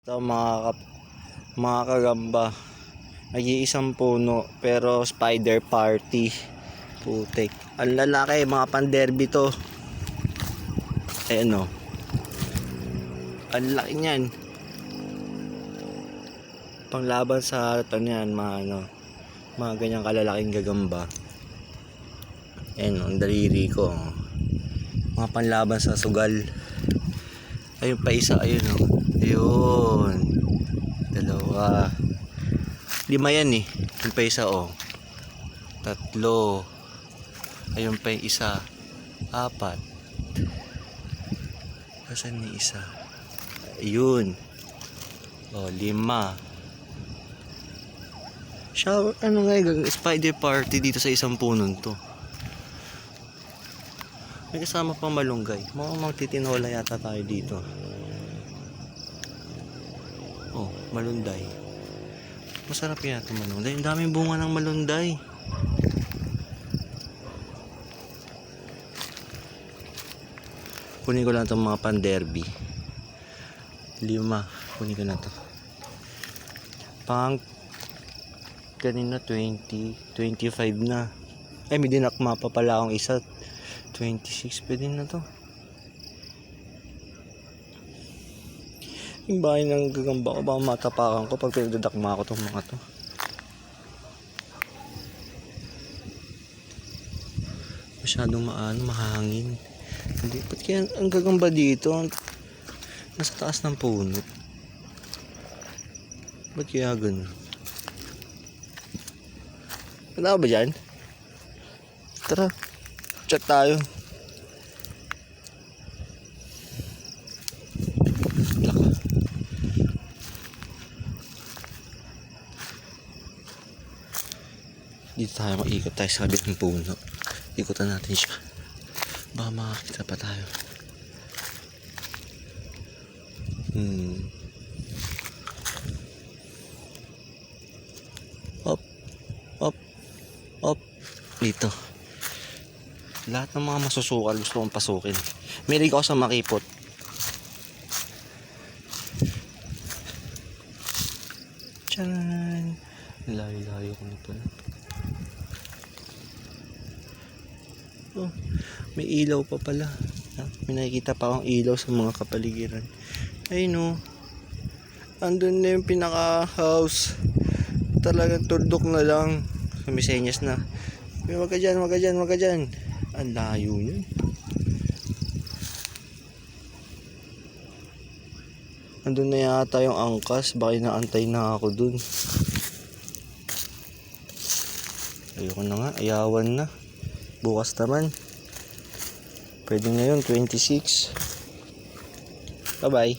Ito mga kagamba, nag-iisang puno pero spider party. Putik. Ang lalaki, mga pan-derby to. Ayan o. Ang laki niyan. Panglaban sa yan, mga ganyang kalalaking gagamba. Ayan o, ang daliri ko. Mga panlaban sa sugal. Ayun pa isa, ayun o. Ayun. Dalawa. 5 yan eh. Ayun pa isa o. 3. Ayun pa yung isa. 4. Asan ni isa? Ayun. O, 5. Shower, ano nga yung spider party dito sa isang punon to. May kasama pang malunggay. Mukhang magtitinola yata tayo dito. Oh, malunday. Masarap yata malunday. Ang daming bunga ng malunday. Kunin ko lang itong mga pan-derby. 5. Kunin ko na ito. Pang kanina 20, 25 na. Ay, may dinakma pa pala akong isa. 26, pwede na to. Yung bahay ng gagamba ko, baka matapakan ko pag pinagdadakma ko itong mga to. Masyadong mahangin. Hindi, ba't kaya ang gagamba dito? Nasa taas ng puno. Ba't kaya ganun? Wala ba dyan? Tara, chat tayo. Laka. Dito tayo maikot tayo sa kabit ng puno. Ikutan natin siya. Baka makakita pa tayo. Up. Up. Up. Dito. Lahat ng mga masusukal gusto kong pasukin. Milig ako sa makipot. Tiyan. Layo-layo ko nito. Oh, may ilaw pa pala. May nakikita pa akong ilaw sa mga kapaligiran. Ay no. Andun na yung pinaka house. Talagang turdok na lang. Sumisenyas na. Wag ka dyan, wag ka dyan, wag ka dyan. Ang layo yun. Andun na yata yung angkas. Baka inaantay na ako dun. Ayoko na nga, ayawan na. Bukas naman. Pwede na yun, 26. Bye bye.